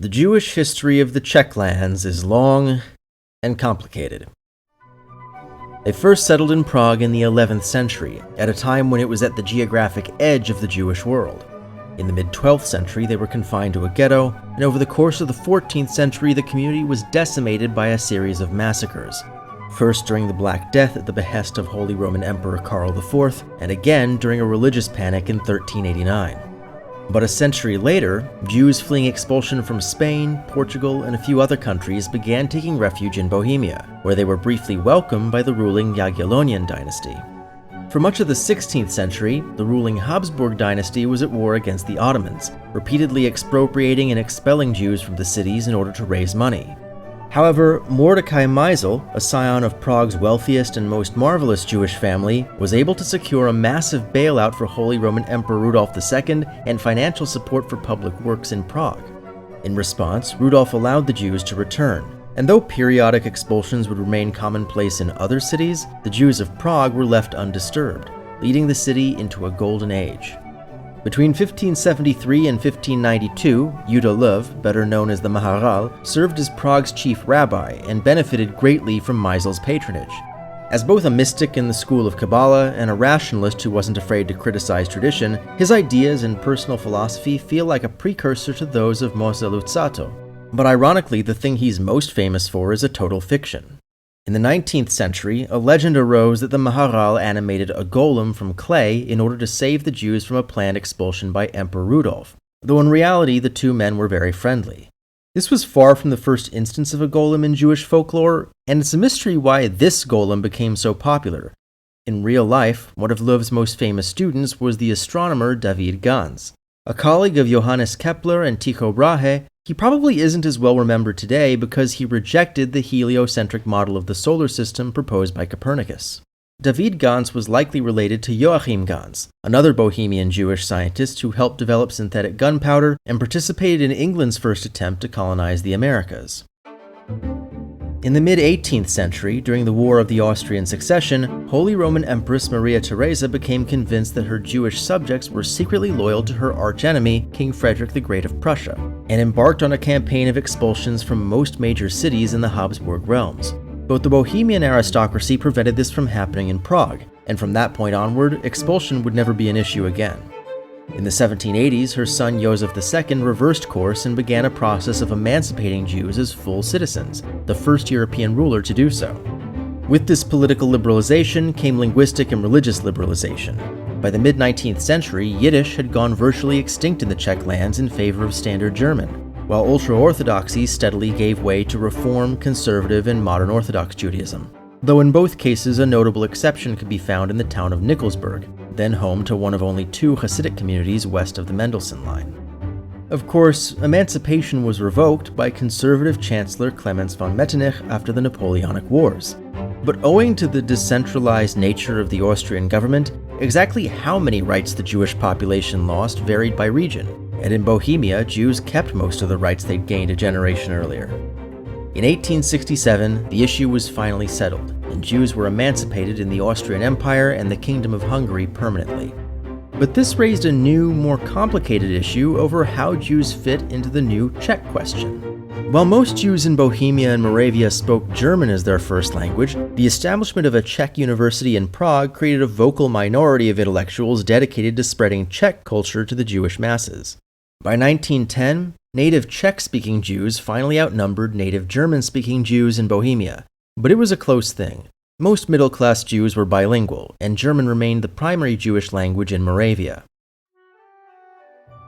The Jewish history of the Czech lands is long and complicated. They first settled in Prague in the 11th century, at a time when it was at the geographic edge of the Jewish world. In the mid-12th century, they were confined to a ghetto, and over the course of the 14th century, the community was decimated by a series of massacres. First during the Black Death at the behest of Holy Roman Emperor Karl IV, and again during a religious panic in 1389. But a century later, Jews fleeing expulsion from Spain, Portugal, and a few other countries began taking refuge in Bohemia, where they were briefly welcomed by the ruling Jagiellonian dynasty. For much of the 16th century, the ruling Habsburg dynasty was at war against the Ottomans, repeatedly expropriating and expelling Jews from the cities in order to raise money. However, Mordecai Meisel, a scion of Prague's wealthiest and most marvelous Jewish family, was able to secure a massive bailout for Holy Roman Emperor Rudolf II and financial support for public works in Prague. In response, Rudolf allowed the Jews to return, and though periodic expulsions would remain commonplace in other cities, the Jews of Prague were left undisturbed, leading the city into a golden age. Between 1573 and 1592, Judah Löw, better known as the Maharal, served as Prague's chief rabbi and benefited greatly from Meisel's patronage. As both a mystic in the school of Kabbalah and a rationalist who wasn't afraid to criticize tradition, his ideas and personal philosophy feel like a precursor to those of Moshe Luzzatto. But ironically, the thing he's most famous for is a total fiction. In the 19th century, a legend arose that the Maharal animated a golem from clay in order to save the Jews from a planned expulsion by Emperor Rudolf, though in reality the two men were very friendly. This was far from the first instance of a golem in Jewish folklore, and it's a mystery why this golem became so popular. In real life, one of Löw's most famous students was the astronomer David Ganz. A colleague of Johannes Kepler and Tycho Brahe, he probably isn't as well remembered today because he rejected the heliocentric model of the solar system proposed by Copernicus. David Ganz was likely related to Joachim Ganz, another Bohemian Jewish scientist who helped develop synthetic gunpowder and participated in England's first attempt to colonize the Americas. In the mid-18th century, during the War of the Austrian Succession, Holy Roman Empress Maria Theresa became convinced that her Jewish subjects were secretly loyal to her archenemy, King Frederick the Great of Prussia, and embarked on a campaign of expulsions from most major cities in the Habsburg realms. But the Bohemian aristocracy prevented this from happening in Prague, and from that point onward, expulsion would never be an issue again. In the 1780s, her son Joseph II reversed course and began a process of emancipating Jews as full citizens, the first European ruler to do so. With this political liberalization came linguistic and religious liberalization. By the mid-19th century, Yiddish had gone virtually extinct in the Czech lands in favor of Standard German, while ultra-Orthodoxy steadily gave way to Reform, Conservative, and Modern Orthodox Judaism, though in both cases a notable exception could be found in the town of Nikolsburg, then home to one of only two Hasidic communities west of the Mendelssohn line. Of course, emancipation was revoked by conservative Chancellor Clemens von Metternich after the Napoleonic Wars. But owing to the decentralized nature of the Austrian government, exactly how many rights the Jewish population lost varied by region, and in Bohemia, Jews kept most of the rights they'd gained a generation earlier. In 1867, the issue was finally settled, and Jews were emancipated in the Austrian Empire and the Kingdom of Hungary permanently. But this raised a new, more complicated issue over how Jews fit into the new Czech question. While most Jews in Bohemia and Moravia spoke German as their first language, the establishment of a Czech university in Prague created a vocal minority of intellectuals dedicated to spreading Czech culture to the Jewish masses. By 1910, native Czech-speaking Jews finally outnumbered native German-speaking Jews in Bohemia, but it was a close thing. Most middle-class Jews were bilingual, and German remained the primary Jewish language in Moravia.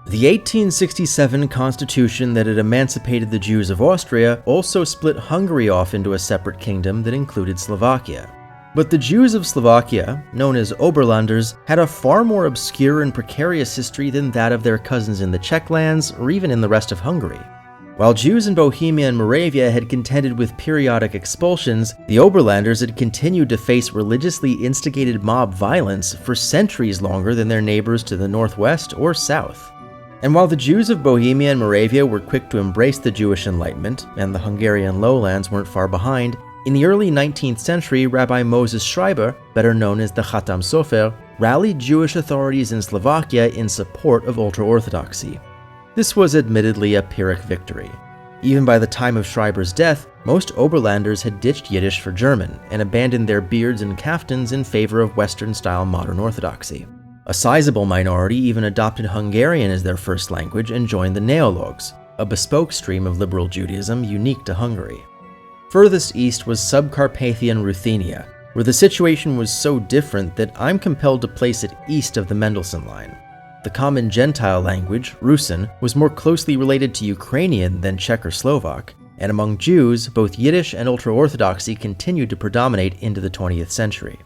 The 1867 constitution that had emancipated the Jews of Austria also split Hungary off into a separate kingdom that included Slovakia. But the Jews of Slovakia, known as Oberlanders, had a far more obscure and precarious history than that of their cousins in the Czech lands or even in the rest of Hungary. While Jews in Bohemia and Moravia had contended with periodic expulsions, the Oberlanders had continued to face religiously instigated mob violence for centuries longer than their neighbors to the northwest or south. And while the Jews of Bohemia and Moravia were quick to embrace the Jewish Enlightenment, and the Hungarian lowlands weren't far behind, in the early 19th century, Rabbi Moses Schreiber, better known as the Khatam Sofer, rallied Jewish authorities in Slovakia in support of ultra-Orthodoxy. This was admittedly a Pyrrhic victory, Even by the time of Schreiber's death, most Oberlanders had ditched Yiddish for German and abandoned their beards and kaftans in favor of Western-style modern Orthodoxy. A sizable minority even adopted Hungarian as their first language and joined the Neologs, a bespoke stream of liberal Judaism unique to Hungary. Furthest east was Subcarpathian Ruthenia, where the situation was so different that I'm compelled to place it east of the Mendelssohn line. The common Gentile language, Rusin, was more closely related to Ukrainian than Czech or Slovak, and among Jews, both Yiddish and Ultra-Orthodoxy continued to predominate into the 20th century.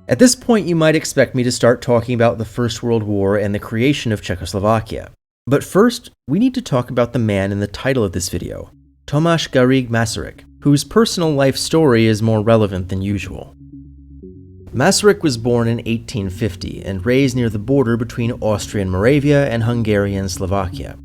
At this point, you might expect me to start talking about the First World War and the creation of Czechoslovakia. But first, we need to talk about the man in the title of this video, Tomáš Garrigue Masaryk, whose personal life story is more relevant than usual. Masaryk was born in 1850 and raised near the border between Austrian Moravia and Hungarian Slovakia.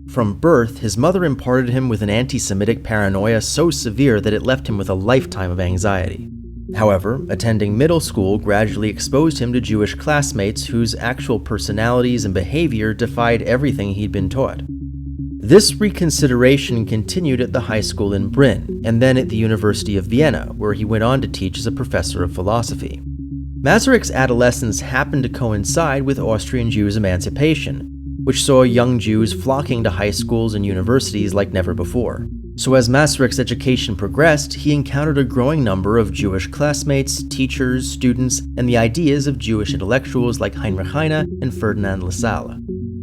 From birth, his mother imparted him with an anti-Semitic paranoia so severe that it left him with a lifetime of anxiety. However, attending middle school gradually exposed him to Jewish classmates whose actual personalities and behavior defied everything he'd been taught. This reconsideration continued at the high school in Brünn, and then at the University of Vienna, where he went on to teach as a professor of philosophy. Masaryk's adolescence happened to coincide with Austrian Jews' emancipation, which saw young Jews flocking to high schools and universities like never before. So as Masaryk's education progressed, he encountered a growing number of Jewish classmates, teachers, students, and the ideas of Jewish intellectuals like Heinrich Heine and Ferdinand Lassalle.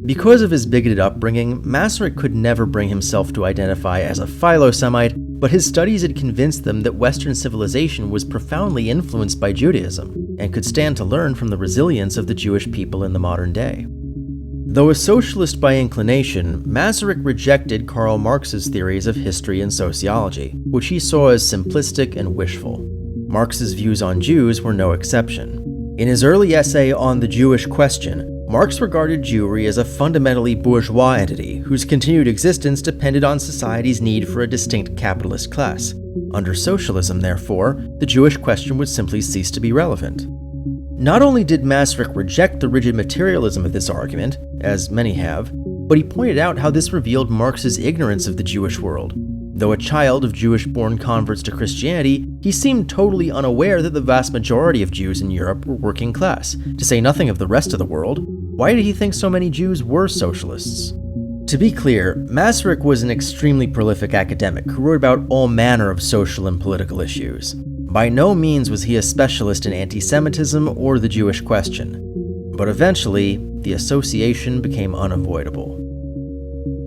Because of his bigoted upbringing, Masaryk could never bring himself to identify as a Philo-Semite, but his studies had convinced them that Western civilization was profoundly influenced by Judaism and could stand to learn from the resilience of the Jewish people in the modern day. Though a socialist by inclination, Masaryk rejected Karl Marx's theories of history and sociology, which he saw as simplistic and wishful. Marx's views on Jews were no exception. In his early essay on the Jewish question, Marx regarded Jewry as a fundamentally bourgeois entity whose continued existence depended on society's need for a distinct capitalist class. Under socialism, therefore, the Jewish question would simply cease to be relevant. Not only did Masaryk reject the rigid materialism of this argument, as many have, but he pointed out how this revealed Marx's ignorance of the Jewish world. Though a child of Jewish-born converts to Christianity, he seemed totally unaware that the vast majority of Jews in Europe were working class, to say nothing of the rest of the world. Why did he think so many Jews were socialists? To be clear, Masaryk was an extremely prolific academic who wrote about all manner of social and political issues. By no means was he a specialist in anti-Semitism or the Jewish question, but eventually, the association became unavoidable.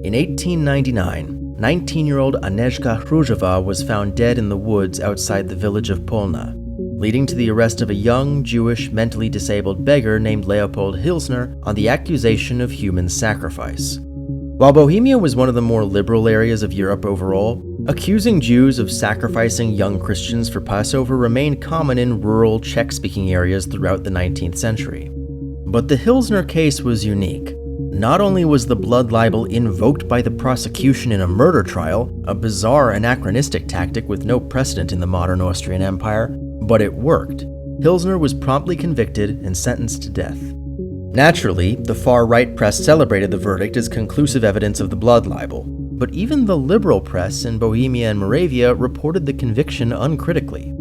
In 1899, 19-year-old Agnieszka Hruzhova was found dead in the woods outside the village of Polna, leading to the arrest of a young, Jewish, mentally disabled beggar named Leopold Hilsner on the accusation of human sacrifice. While Bohemia was one of the more liberal areas of Europe overall, accusing Jews of sacrificing young Christians for Passover remained common in rural Czech-speaking areas throughout the 19th century. But the Hilsner case was unique. Not only was the blood libel invoked by the prosecution in a murder trial, a bizarre anachronistic tactic with no precedent in the modern Austrian Empire, but it worked. Hilsner was promptly convicted and sentenced to death. Naturally, the far-right press celebrated the verdict as conclusive evidence of the blood libel, but even the liberal press in Bohemia and Moravia reported the conviction uncritically.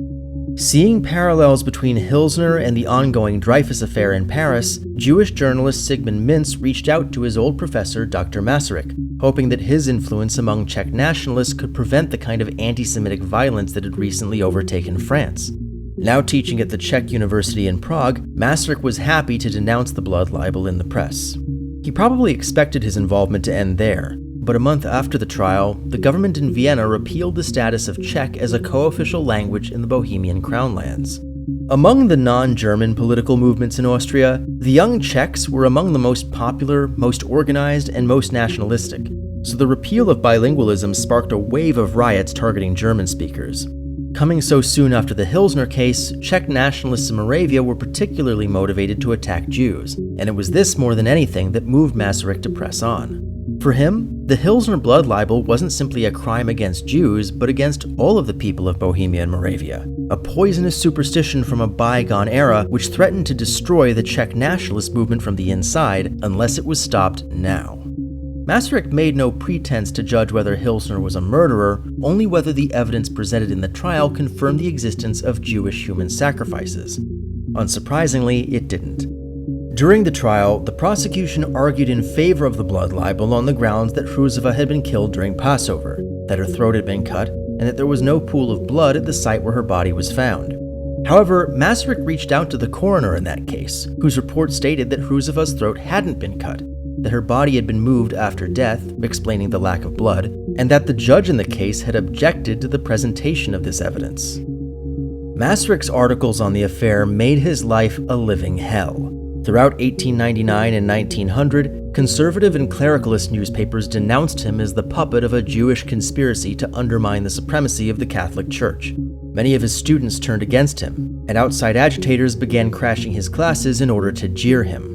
Seeing parallels between Hilsner and the ongoing Dreyfus affair in Paris, Jewish journalist Sigmund Mintz reached out to his old professor, Dr. Masaryk, hoping that his influence among Czech nationalists could prevent the kind of anti-Semitic violence that had recently overtaken France. Now teaching at the Czech University in Prague, Masaryk was happy to denounce the blood libel in the press. He probably expected his involvement to end there, but a month after the trial, the government in Vienna repealed the status of Czech as a co-official language in the Bohemian Crown lands. Among the non-German political movements in Austria, the Young Czechs were among the most popular, most organized, and most nationalistic, so the repeal of bilingualism sparked a wave of riots targeting German speakers. Coming so soon after the Hilsner case, Czech nationalists in Moravia were particularly motivated to attack Jews, and it was this more than anything that moved Masaryk to press on. For him, the Hilsner blood libel wasn't simply a crime against Jews, but against all of the people of Bohemia and Moravia, a poisonous superstition from a bygone era which threatened to destroy the Czech nationalist movement from the inside unless it was stopped now. Masaryk made no pretense to judge whether Hilsner was a murderer, only whether the evidence presented in the trial confirmed the existence of Jewish human sacrifices. Unsurprisingly, it didn't. During the trial, the prosecution argued in favor of the blood libel on the grounds that Hruzova had been killed during Passover, that her throat had been cut, and that there was no pool of blood at the site where her body was found. However, Masaryk reached out to the coroner in that case, whose report stated that Hruzova's throat hadn't been cut, that her body had been moved after death, explaining the lack of blood, and that the judge in the case had objected to the presentation of this evidence. Masaryk's articles on the affair made his life a living hell. Throughout 1899 and 1900, conservative and clericalist newspapers denounced him as the puppet of a Jewish conspiracy to undermine the supremacy of the Catholic Church. Many of his students turned against him, and outside agitators began crashing his classes in order to jeer him.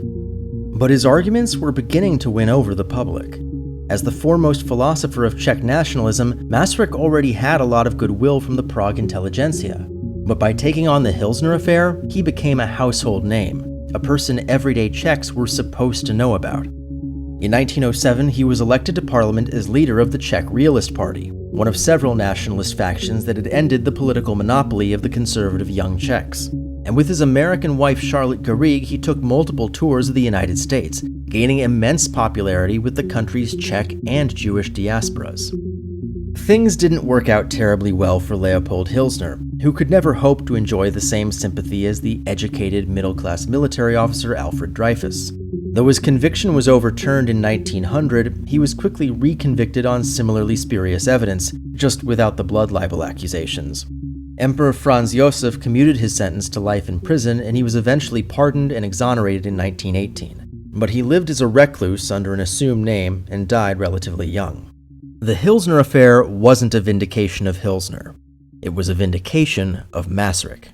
But his arguments were beginning to win over the public. As the foremost philosopher of Czech nationalism, Masaryk already had a lot of goodwill from the Prague intelligentsia. But by taking on the Hilsner affair, he became a household name, a person everyday Czechs were supposed to know about. In 1907, he was elected to parliament as leader of the Czech Realist Party, one of several nationalist factions that had ended the political monopoly of the conservative Young Czechs. And with his American wife Charlotte Garrigue, he took multiple tours of the United States, gaining immense popularity with the country's Czech and Jewish diasporas. Things didn't work out terribly well for Leopold Hilsner, who could never hope to enjoy the same sympathy as the educated middle-class military officer Alfred Dreyfus. Though his conviction was overturned in 1900, he was quickly reconvicted on similarly spurious evidence, just without the blood libel accusations. Emperor Franz Josef commuted his sentence to life in prison, and he was eventually pardoned and exonerated in 1918. But he lived as a recluse under an assumed name and died relatively young. The Hilsner affair wasn't a vindication of Hilsner. It was a vindication of Masaryk.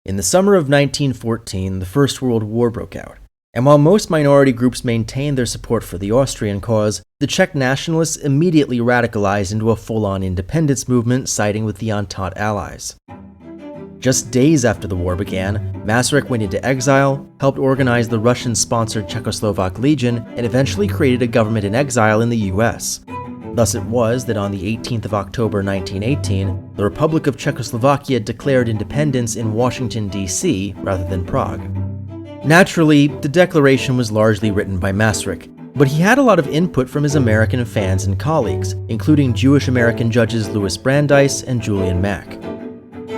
In the summer of 1914, the First World War broke out, and while most minority groups maintained their support for the Austrian cause, the Czech nationalists immediately radicalized into a full-on independence movement siding with the Entente allies. Just days after the war began, Masaryk went into exile, helped organize the Russian-sponsored Czechoslovak Legion, and eventually created a government in exile in the US. Thus it was that on the 18th of October 1918, the Republic of Czechoslovakia declared independence in Washington, D.C. rather than Prague. Naturally, the declaration was largely written by Masaryk, but he had a lot of input from his American fans and colleagues, including Jewish-American judges Louis Brandeis and Julian Mack.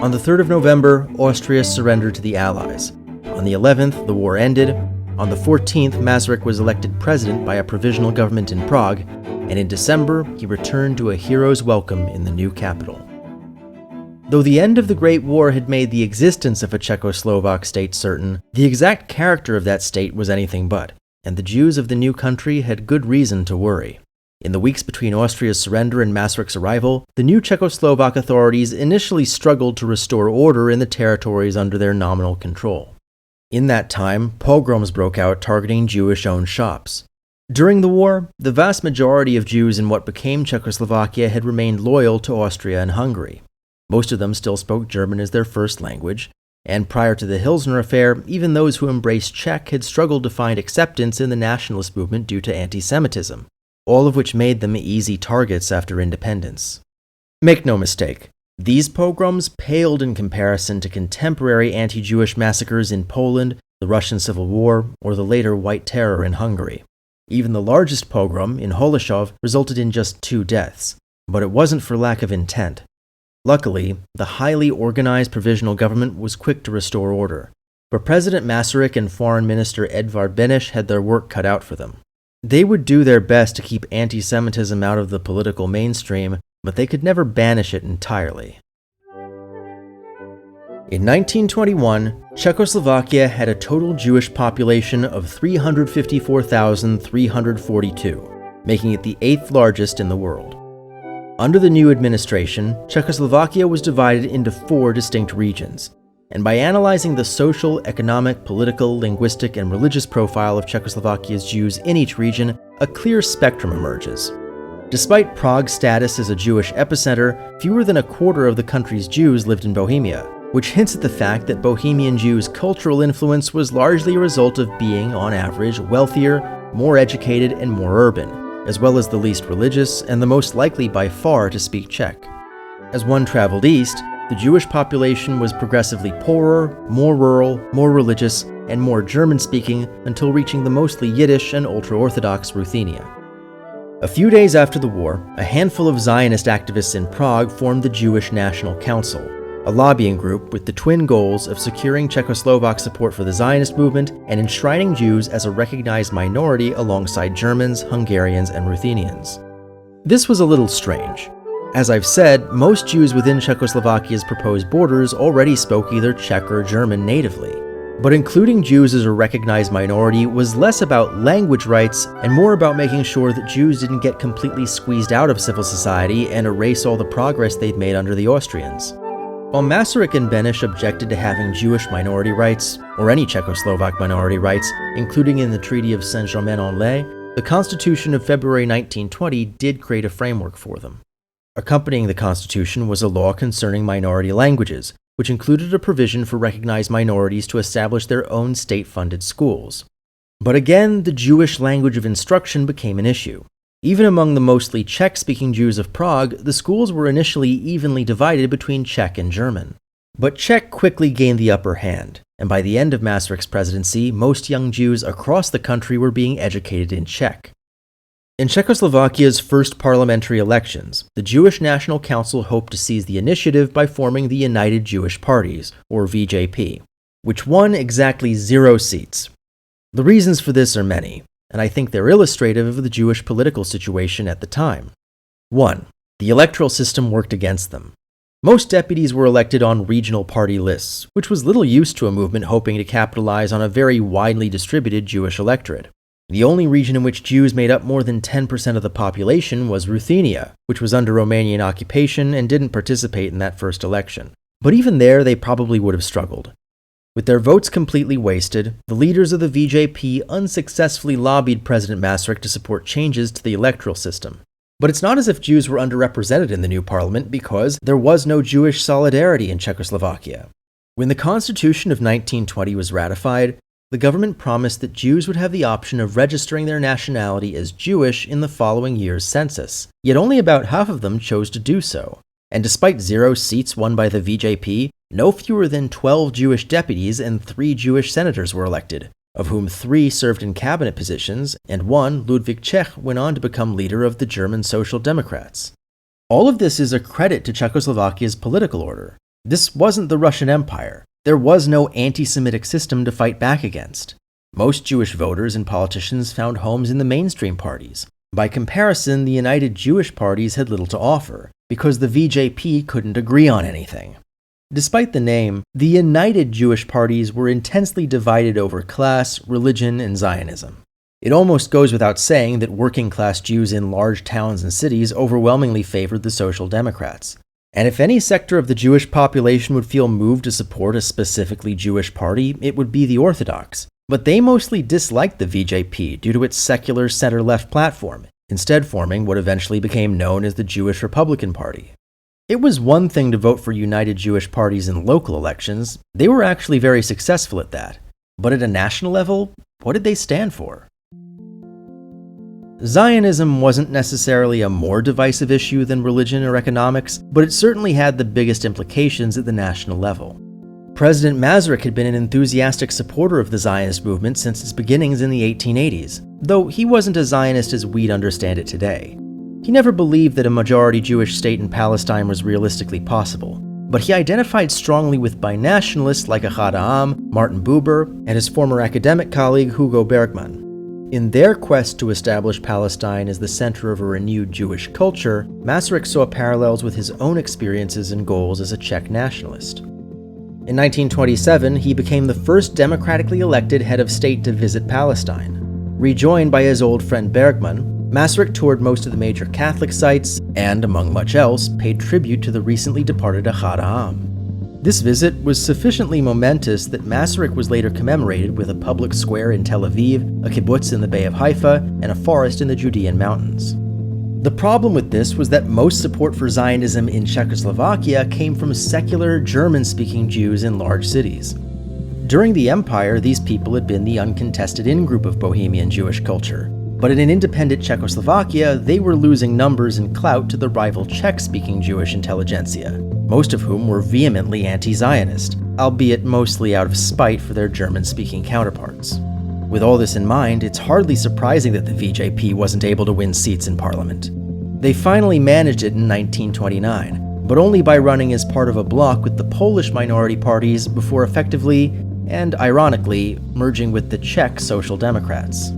On the 3rd of November, Austria surrendered to the Allies. On the 11th, the war ended. On the 14th, Masaryk was elected president by a provisional government in Prague, and in December, he returned to a hero's welcome in the new capital. Though the end of the Great War had made the existence of a Czechoslovak state certain, the exact character of that state was anything but, and the Jews of the new country had good reason to worry. In the weeks between Austria's surrender and Masaryk's arrival, the new Czechoslovak authorities initially struggled to restore order in the territories under their nominal control. In that time, pogroms broke out targeting Jewish-owned shops. During the war, the vast majority of Jews in what became Czechoslovakia had remained loyal to Austria and Hungary. Most of them still spoke German as their first language, and prior to the Hilsner affair, even those who embraced Czech had struggled to find acceptance in the nationalist movement due to anti-Semitism, all of which made them easy targets after independence. Make no mistake, these pogroms paled in comparison to contemporary anti-Jewish massacres in Poland, the Russian Civil War, or the later White Terror in Hungary. Even the largest pogrom, in Holešov, resulted in just 2 deaths, but it wasn't for lack of intent. Luckily, the highly organized provisional government was quick to restore order, but President Masaryk and Foreign Minister Edvard Beneš had their work cut out for them. They would do their best to keep anti-Semitism out of the political mainstream, but they could never banish it entirely. In 1921, Czechoslovakia had a total Jewish population of 354,342, making it the 8th largest in the world. Under the new administration, Czechoslovakia was divided into 4 distinct regions, and by analyzing the social, economic, political, linguistic, and religious profile of Czechoslovakia's Jews in each region, a clear spectrum emerges. Despite Prague's status as a Jewish epicenter, fewer than a quarter of the country's Jews lived in Bohemia, which hints at the fact that Bohemian Jews' cultural influence was largely a result of being, on average, wealthier, more educated, and more urban, as well as the least religious and the most likely by far to speak Czech. As one traveled east, the Jewish population was progressively poorer, more rural, more religious, and more German-speaking until reaching the mostly Yiddish and ultra-Orthodox Ruthenia. A few days after the war, a handful of Zionist activists in Prague formed the Jewish National Council, a lobbying group with the twin goals of securing Czechoslovak support for the Zionist movement and enshrining Jews as a recognized minority alongside Germans, Hungarians, and Ruthenians. This was a little strange. As I've said, most Jews within Czechoslovakia's proposed borders already spoke either Czech or German natively. But including Jews as a recognized minority was less about language rights and more about making sure that Jews didn't get completely squeezed out of civil society and erase all the progress they'd made under the Austrians. While Masaryk and Beneš objected to having Jewish minority rights, or any Czechoslovak minority rights, including in the Treaty of Saint-Germain-en-Laye, the Constitution of February 1920 did create a framework for them. Accompanying the Constitution was a law concerning minority languages, which included a provision for recognized minorities to establish their own state-funded schools. But again, the Jewish language of instruction became an issue. Even among the mostly Czech-speaking Jews of Prague, the schools were initially evenly divided between Czech and German. But Czech quickly gained the upper hand, and by the end of Masaryk's presidency, most young Jews across the country were being educated in Czech. In Czechoslovakia's first parliamentary elections, the Jewish National Council hoped to seize the initiative by forming the United Jewish Parties, or VJP, which won exactly 0 seats. The reasons for this are many, and I think they're illustrative of the Jewish political situation at the time. 1. The electoral system worked against them. Most deputies were elected on regional party lists, which was little use to a movement hoping to capitalize on a very widely distributed Jewish electorate. The only region in which Jews made up more than 10% of the population was Ruthenia, which was under Romanian occupation and didn't participate in that first election. But even there, they probably would have struggled. With their votes completely wasted, the leaders of the VJP unsuccessfully lobbied President Masaryk to support changes to the electoral system. But it's not as if Jews were underrepresented in the new parliament because there was no Jewish solidarity in Czechoslovakia. When the Constitution of 1920 was ratified, the government promised that Jews would have the option of registering their nationality as Jewish in the following year's census, yet only about half of them chose to do so. And despite 0 seats won by the VJP, no fewer than 12 Jewish deputies and 3 Jewish senators were elected, of whom 3 served in cabinet positions, and one, Ludwig Čech, went on to become leader of the German Social Democrats. All of this is a credit to Czechoslovakia's political order. This wasn't the Russian Empire. There was no anti-Semitic system to fight back against. Most Jewish voters and politicians found homes in the mainstream parties. By comparison, the United Jewish Parties had little to offer, because the VJP couldn't agree on anything. Despite the name, the United Jewish Parties were intensely divided over class, religion, and Zionism. It almost goes without saying that working-class Jews in large towns and cities overwhelmingly favored the Social Democrats. And if any sector of the Jewish population would feel moved to support a specifically Jewish party, it would be the Orthodox. But they mostly disliked the VJP due to its secular center-left platform, instead forming what eventually became known as the Jewish Republican Party. It was one thing to vote for United Jewish Parties in local elections. They were actually very successful at that. But at a national level, what did they stand for? Zionism wasn't necessarily a more divisive issue than religion or economics, but it certainly had the biggest implications at the national level. President Masaryk had been an enthusiastic supporter of the Zionist movement since its beginnings in the 1880s, though he wasn't a Zionist as we'd understand it today. He never believed that a majority Jewish state in Palestine was realistically possible, but he identified strongly with binationalists like Ahad Ha'am, Martin Buber, and his former academic colleague Hugo Bergmann. In their quest to establish Palestine as the center of a renewed Jewish culture, Masaryk saw parallels with his own experiences and goals as a Czech nationalist. In 1927, he became the first democratically elected head of state to visit Palestine. Rejoined by his old friend Bergmann, Masaryk toured most of the major Catholic sites and, among much else, paid tribute to the recently departed Ahad Ha'am. This visit was sufficiently momentous that Masaryk was later commemorated with a public square in Tel Aviv, a kibbutz in the Bay of Haifa, and a forest in the Judean mountains. The problem with this was that most support for Zionism in Czechoslovakia came from secular German-speaking Jews in large cities. During the Empire, these people had been the uncontested in-group of Bohemian Jewish culture. But in an independent Czechoslovakia, they were losing numbers and clout to the rival Czech-speaking Jewish intelligentsia, most of whom were vehemently anti-Zionist, albeit mostly out of spite for their German-speaking counterparts. With all this in mind, it's hardly surprising that the VJP wasn't able to win seats in parliament. They finally managed it in 1929, but only by running as part of a bloc with the Polish minority parties before effectively, and ironically, merging with the Czech Social Democrats.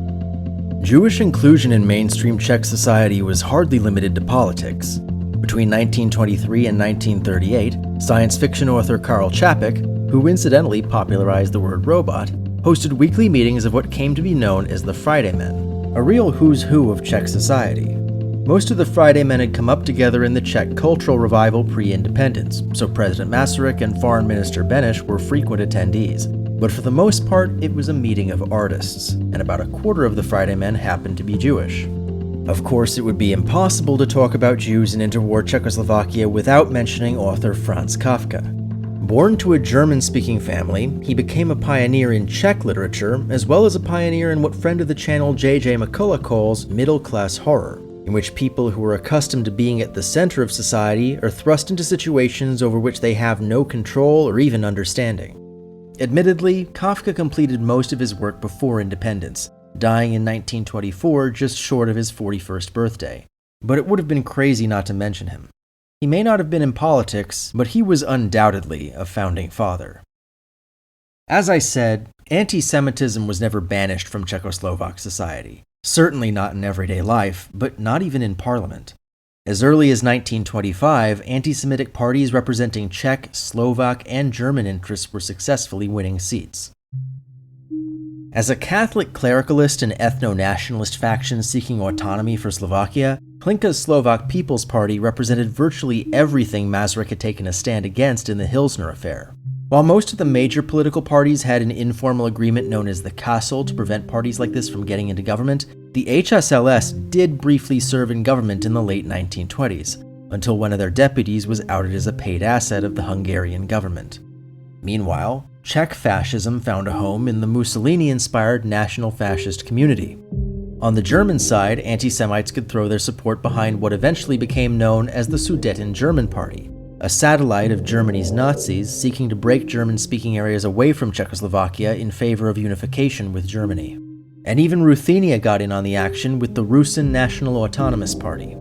Jewish inclusion in mainstream Czech society was hardly limited to politics. Between 1923 and 1938, science fiction author Karl Čapek, who incidentally popularized the word robot, hosted weekly meetings of what came to be known as the Friday Men, a real who's who of Czech society. Most of the Friday Men had come up together in the Czech cultural revival pre-independence, so President Masaryk and Foreign Minister Beneš were frequent attendees. But for the most part, it was a meeting of artists, and about a quarter of the Friday Men happened to be Jewish. Of course, it would be impossible to talk about Jews in interwar Czechoslovakia without mentioning author Franz Kafka. Born to a German-speaking family, he became a pioneer in Czech literature, as well as a pioneer in what friend of the channel J.J. McCullough calls middle-class horror, in which people who are accustomed to being at the center of society are thrust into situations over which they have no control or even understanding. Admittedly, Kafka completed most of his work before independence, dying in 1924 just short of his 41st birthday. But it would have been crazy not to mention him. He may not have been in politics, but he was undoubtedly a founding father. As I said, anti-Semitism was never banished from Czechoslovak society. Certainly not in everyday life, but not even in parliament. As early as 1925, anti-Semitic parties representing Czech, Slovak, and German interests were successfully winning seats. As a Catholic clericalist and ethno-nationalist faction seeking autonomy for Slovakia, Hlinka's Slovak People's Party represented virtually everything Masaryk had taken a stand against in the Hilsner affair. While most of the major political parties had an informal agreement known as the Kassel to prevent parties like this from getting into government, the HSLS did briefly serve in government in the late 1920s, until one of their deputies was outed as a paid asset of the Hungarian government. Meanwhile, Czech fascism found a home in the Mussolini-inspired National Fascist community. On the German side, anti-Semites could throw their support behind what eventually became known as the Sudeten German Party, a satellite of Germany's Nazis seeking to break German-speaking areas away from Czechoslovakia in favor of unification with Germany. And even Ruthenia got in on the action with the Rusin National Autonomous Party.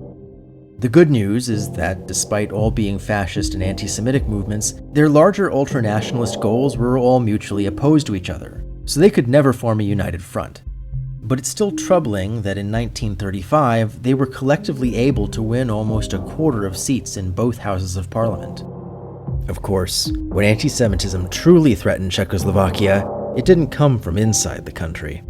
The good news is that, despite all being fascist and anti-Semitic movements, their larger ultranationalist goals were all mutually opposed to each other, so they could never form a united front. But it's still troubling that in 1935, they were collectively able to win almost a quarter of seats in both houses of parliament. Of course, when anti-Semitism truly threatened Czechoslovakia, it didn't come from inside the country.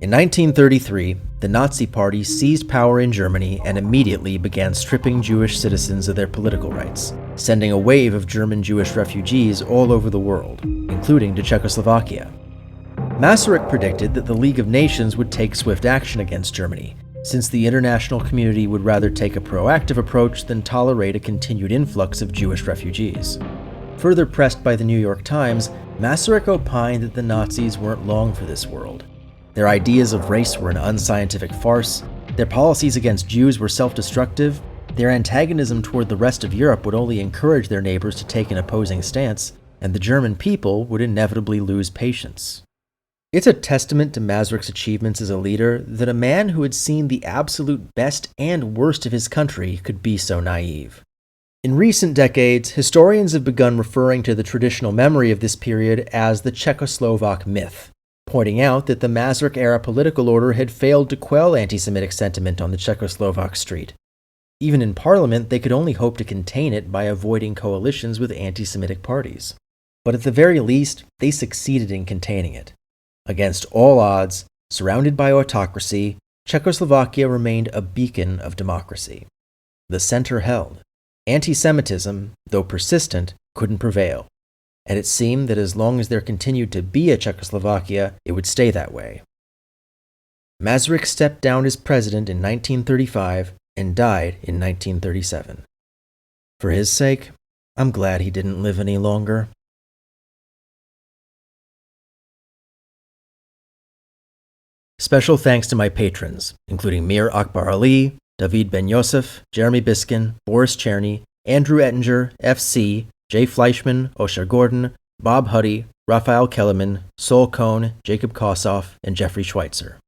In 1933, the Nazi Party seized power in Germany and immediately began stripping Jewish citizens of their political rights, sending a wave of German Jewish refugees all over the world, including to Czechoslovakia. Masaryk predicted that the League of Nations would take swift action against Germany, since the international community would rather take a proactive approach than tolerate a continued influx of Jewish refugees. Further pressed by the New York Times, Masaryk opined that the Nazis weren't long for this world. Their ideas of race were an unscientific farce, their policies against Jews were self-destructive, their antagonism toward the rest of Europe would only encourage their neighbors to take an opposing stance, and the German people would inevitably lose patience. It's a testament to Masaryk's achievements as a leader that a man who had seen the absolute best and worst of his country could be so naive. In recent decades, historians have begun referring to the traditional memory of this period as the Czechoslovak myth, pointing out that the Masaryk-era political order had failed to quell anti-Semitic sentiment on the Czechoslovak street. Even in parliament, they could only hope to contain it by avoiding coalitions with anti-Semitic parties. But at the very least, they succeeded in containing it. Against all odds, surrounded by autocracy, Czechoslovakia remained a beacon of democracy. The center held. Anti-Semitism, though persistent, couldn't prevail. And it seemed that as long as there continued to be a Czechoslovakia, it would stay that way. Masaryk stepped down as president in 1935 and died in 1937. For his sake, I'm glad he didn't live any longer. Special thanks to my patrons, including Mir Akbar Ali, David Ben Yosef, Jeremy Biskin, Boris Cherny, Andrew Ettinger, FC, Jay Fleischman, Osher Gordon, Bob Huddy, Raphael Kellerman, Sol Cohn, Jacob Kossoff, and Jeffrey Schweitzer.